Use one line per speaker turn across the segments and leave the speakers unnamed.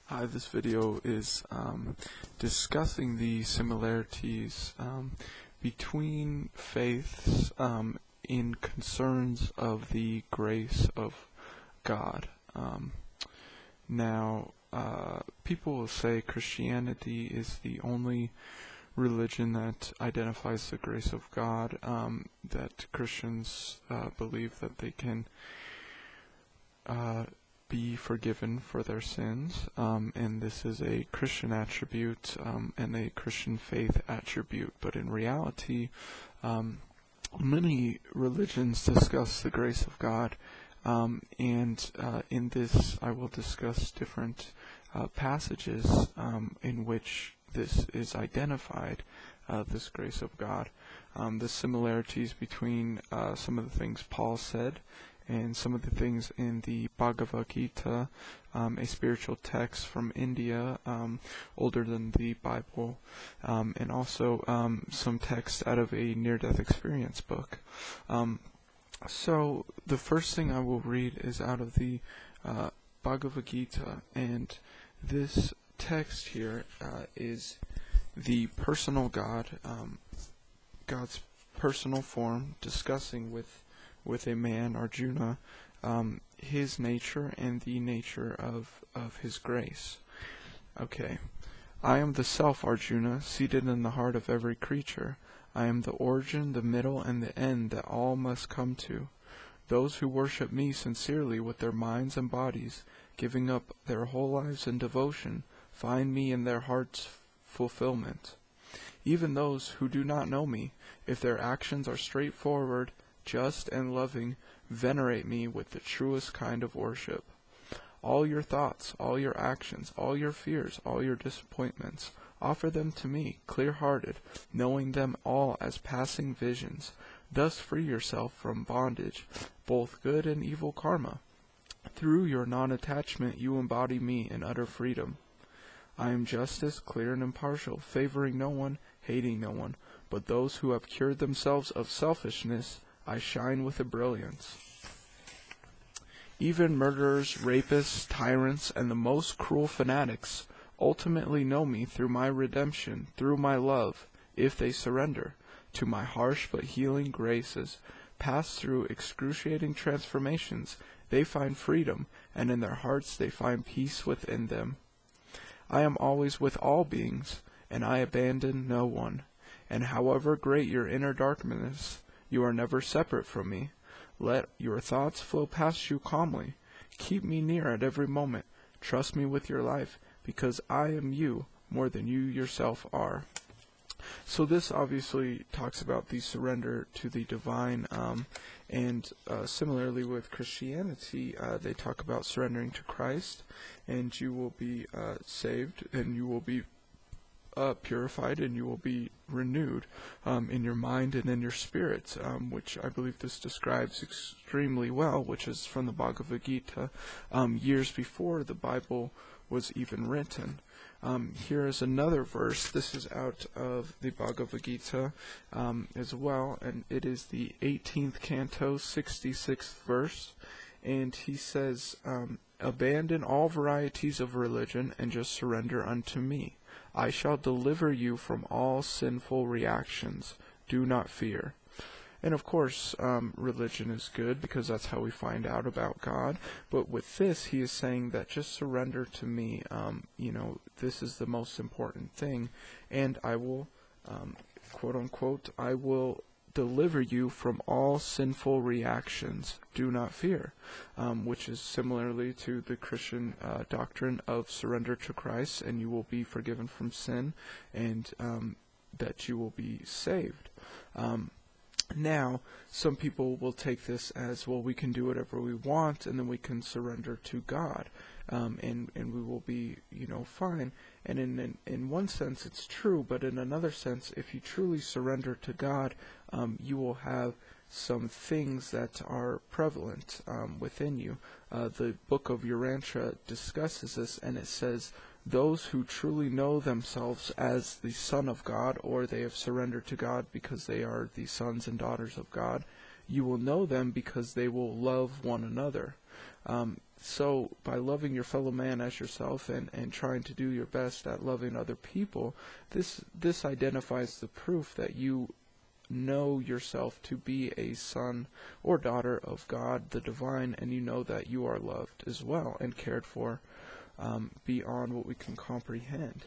Hi, this video is discussing the similarities between faiths in concerns of the grace of God. Now, people will say Christianity is the only religion that identifies the grace of God, that Christians believe that they can be forgiven for their sins, and this is a Christian attribute and a Christian faith attribute. But in reality, many religions discuss the grace of God, and in this I will discuss different passages in which this is identified, this grace of God, the similarities between some of the things Paul said and some of the things in the Bhagavad Gita, a spiritual text from India, older than the Bible, and also some text out of a near-death experience book. So the first thing I will read is out of the Bhagavad Gita, and this text here is the personal God, God's personal form, discussing with a man, Arjuna, his nature and the nature of his grace. Okay. I am the self, Arjuna, seated in the heart of every creature. I am the origin, the middle, and the end that all must come to. Those who worship me sincerely with their minds and bodies, giving up their whole lives in devotion, find me in their heart's fulfillment. Even those who do not know me, if their actions are straightforward, just and loving, venerate me with the truest kind of worship. All your thoughts, all your actions, all your fears, all your disappointments, offer them to me, clear-hearted, knowing them all as passing visions. Thus free yourself from bondage, both good and evil karma. Through your non-attachment you embody me in utter freedom. I am justice, clear and impartial, favoring no one, hating no one, but those who have cured themselves of selfishness, I shine with a brilliance. Even murderers, rapists, tyrants, and the most cruel fanatics ultimately know me through my redemption, through my love, if they surrender to my harsh but healing graces. Pass through excruciating transformations, they find freedom, and in their hearts they find peace within them. I am always with all beings, and I abandon no one. And however great your inner darkness, you are never separate from me. Let your thoughts flow past you calmly. Keep me near at every moment. Trust me with your life, because I am you more than you yourself are. So this obviously talks about the surrender to the divine, and similarly with Christianity, they talk about surrendering to Christ, and you will be saved, and you will be purified, and you will be renewed in your mind and in your spirit, which I believe this describes extremely well, which is from the Bhagavad Gita, years before the Bible was even written. Here is another verse. This is out of the Bhagavad Gita as well, and it is the 18th canto, 66th verse, and he says, abandon all varieties of religion and just surrender unto me. I shall deliver you from all sinful reactions. Do not fear. And of course, religion is good because that's how we find out about God. But with this, he is saying that just surrender to me. This is the most important thing. And I will, quote unquote, I will deliver you from all sinful reactions. Do not fear, which is similarly to the Christian doctrine of surrender to Christ, and you will be forgiven from sin, and that you will be saved. Now, some people will take this as, well, we can do whatever we want, and then we can surrender to God, and we will be, fine. And in one sense, it's true, but in another sense, if you truly surrender to God, you will have some things that are prevalent within you. The book of Urantia discusses this, and it says, those who truly know themselves as the Son of God, or they have surrendered to God because they are the sons and daughters of God, you will know them because they will love one another. So by loving your fellow man as yourself and trying to do your best at loving other people, this identifies the proof that you know yourself to be a son or daughter of God, the divine, and you know that you are loved as well and cared for beyond what we can comprehend.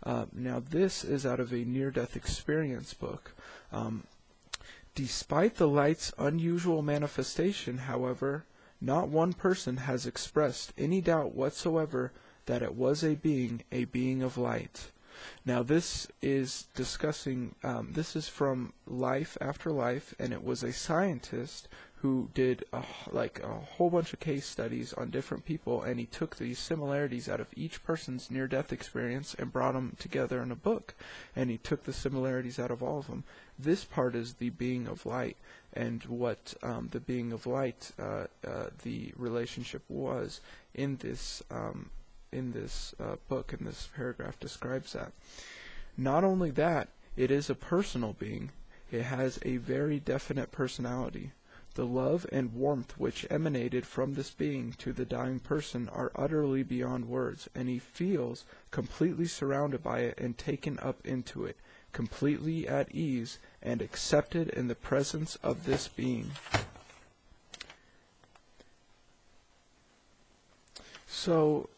Now this is out of a near-death experience book. Despite the light's unusual manifestation, however, not one person has expressed any doubt whatsoever that it was a being of light. Now this is discussing, this is from Life After Life, and it was a scientist who did a whole bunch of case studies on different people, and he took these similarities out of each person's near-death experience and brought them together in a book, and he took the similarities out of all of them. This part is the being of light, and what the being of light, the relationship was in this book, in this paragraph describes that. Not only that, it is a personal being. It has a very definite personality. The love and warmth which emanated from this being to the dying person are utterly beyond words, and he feels completely surrounded by it and taken up into it, completely at ease and accepted in the presence of this being. So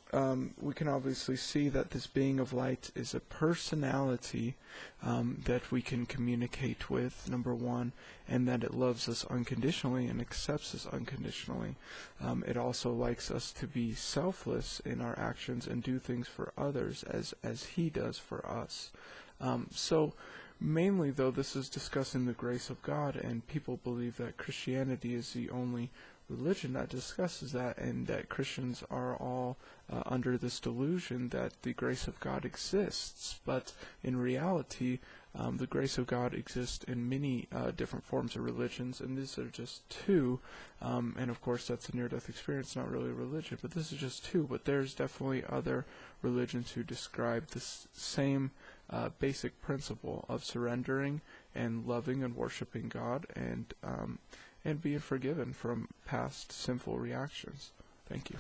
we can obviously see that this being of light is a personality that we can communicate with, number one, and that it loves us unconditionally and accepts us unconditionally. It also likes us to be selfless in our actions and do things for others as he does for us. So mainly, though, this is discussing the grace of God, and people believe that Christianity is the only religion that discusses that, and that Christians are all under this delusion that the grace of God exists. But in reality, the grace of God exists in many different forms of religions, and these are just two. And of course, that's a near-death experience, not really a religion, but this is just two. But there's definitely other religions who describe this same basic principle of surrendering and loving and worshiping God, and being forgiven from past sinful reactions. Thank you.